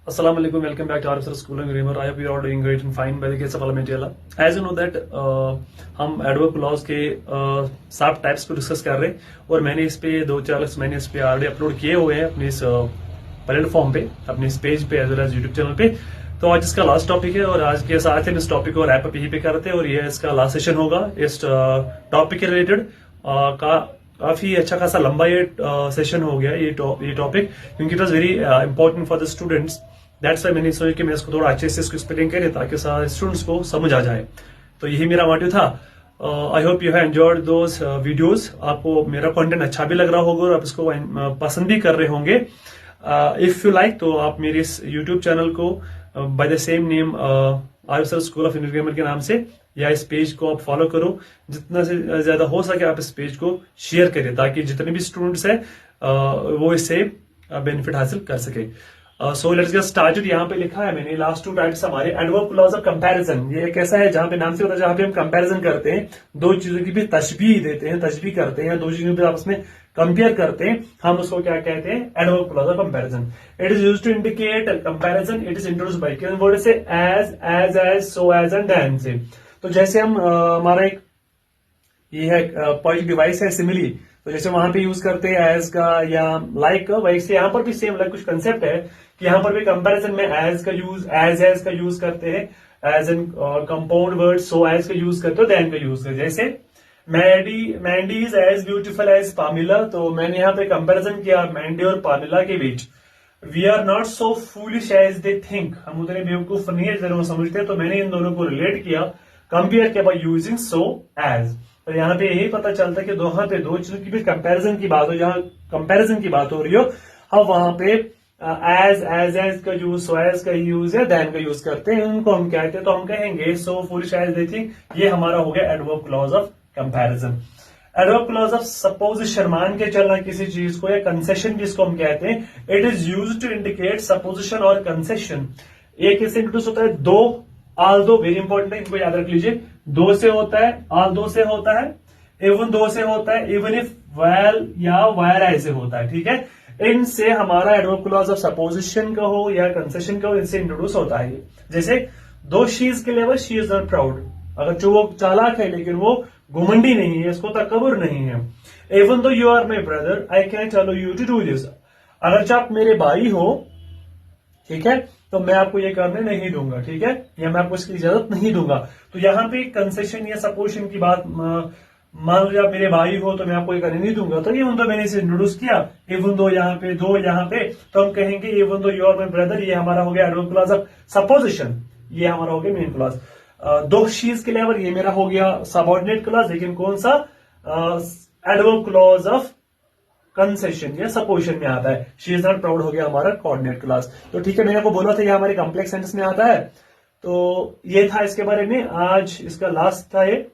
Assalamu alaikum. Welcome back to RFSR School and Grammar. I hope you are all doing great and fine by the grace of Almighty Allah. As you know that हम adverb clause के 7 types को discuss कर रहे हैं और मैंने इस पे 2-4 लेक्चर मैंने इस पे ऑलरेडी अपलोड किए हुए हैं अपने इस प्लेटफॉर्म पे, अपने इस पेज पे as well as YouTube channel पे। तो आज इसका लास्ट टॉपिक है और आज के साथ हम इस टॉपिक को रैप अप यहीं पे करते हैं और ये इसका लास्ट सेशन होगा इस टॉपिक के रिलेटेड। काफी अच्छा खासा लंबा ये सेशन हो गया ये टॉपिक, क्योंकि it was very important for the students. That's why मैंने सोचा कि मैं इसको थोड़ा अच्छे से इसको एक्सप्लेन करें ताकि स्टूडेंट्स को समझ आ जाए। तो यही मेरा मोटिव था। I hope you have enjoyed those videos. आपको मेरा कंटेंट अच्छा भी लग रहा होगा और आप इसको पसंद भी कर रहे होंगे। इफ यू लाइक तो आप मेरे इस यूट्यूब चैनल को by the same name RFSR school of Indian grammar के नाम से या इस पेज को आप फॉलो करो। जितना से ज्यादा हो सके आप इस पेज को शेयर करें ताकि जितने भी स्टूडेंट्स हैं वो इससे बेनिफिट हासिल कर सके। So let's get started. यहाँ पे लिखा है मैंने लास्ट 2 टाइप्स हमारे एडवर्ब क्लॉज ऑफ कंपैरिजन। ये कैसा है जहां पे नाम से होता है जहां पे हम कंपैरिजन करते हैं, दो चीजों की भी तशबीह देते हैं, तशबीह करते हैं, दो चीजों को आपस में कंपेयर करते हैं, हम उसको क्या कहते हैं? Adverb clause of comparison. It is used to indicate comparison. It is introduced by किन वर्ड से? As, so as and than से। तो जैसे हम हमारा एक ये है पॉइंट डिवाइस है सिमिली, तो जैसे वहां पे यूज करते हैं एज का या लाइक का, वैसे यहाँ पर भी सेम लाइक कुछ कंसेप्ट है कि यहाँ पर भी कंपैरिजन में एज का यूज एज का यूज करते हैं, as in compound word, so as का यूज करते हो, देन का यूज करते। जैसे Mandy is as beautiful as Pamela, तो मैंने यहाँ पे कंपैरिजन किया मैंडी और पामिला के बीच। We are not so foolish as they think, हम उतने बेवकूफ नहीं है जितना वो समझते हैं। तो मैंने इन दोनों को रिलेट किया, कंपेयर किया बाय यूजिंग सो एज। तो यहाँ पे यही पता चलता है कि वहां पे दो चीजों की भी कंपैरिजन की बात हो, जहां कंपैरिजन की बात हो रही हो, हम वहां पे एज का यूज, सो एज का यूज या देन का यूज करते हैं। उनको हम कहते हैं तो हम कहेंगे सो फूलिश एज दे थिंक। ये हमारा हो गया adverb clause of comparison. Adverb clause of supposition, मान के चलना किसी चीज को, या कंसेशन जिसको हम कहते हैं, it is used to indicate supposition और कंसेशन। एक इससे इंट्रोड्यूस होता है दो, आल दो, वेरी इंपॉर्टेंट है, इनको याद रख लीजिए। दो से होता है, आल दो से होता है, इवन दो से होता है, इवन इफ वेल या वायर ऐसे होता है। ठीक है, इनसे हमारा एडवर्ब क्लॉज ऑफ सपोजिशन का हो या कंसेशन का हो, इनसे इंट्रोड्यूस होता है। जैसे दो शी इज के level, she is not proud. अगर जो वो चालाक है लेकिन वो घुमंडी नहीं है, इसको तकबर नहीं है। Even though you are my brother I can allow you to do this, अगर आप मेरे भाई हो, ठीक है, तो मैं आपको ये करने नहीं दूंगा, ठीक है, या मैं आपको इसकी इजाजत नहीं दूंगा। तो यहाँ पे कंसेशन या सपोजिशन की बात, मान लो आप मेरे भाई हो तो मैं आपको ये करने नहीं दूंगा। तो इवन दो मैंने इसे इंट्रोड्यूस किया, इवन दो यहाँ पे, दो यहाँ पे, तो हम कहेंगे even though you are my brother. ये हमारा हो गया एडवर्ब क्लॉज ऑफ सपोजिशन, ये हमारा हो गया मेन क्लॉज। दो शीज के लेवल, ये मेरा हो गया सबऑर्डिनेट क्लॉज, लेकिन कौन सा? एडवर्ब क्लॉज ऑफ कंसेशन या सपोजिशन में आता है। शी इज नॉट प्राउड हो गया हमारा कोऑर्डिनेट क्लॉज। तो ठीक है, मैंने आपको बोला था ये हमारे कॉम्प्लेक्स सेंटेंस में आता है। तो ये था इसके बारे में, आज इसका लास्ट था ये।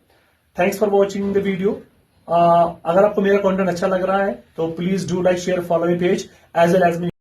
Thanks for watching the video. अगर आपको मेरा कंटेंट अच्छा लग रहा है तो please do like, share, follow my page as well as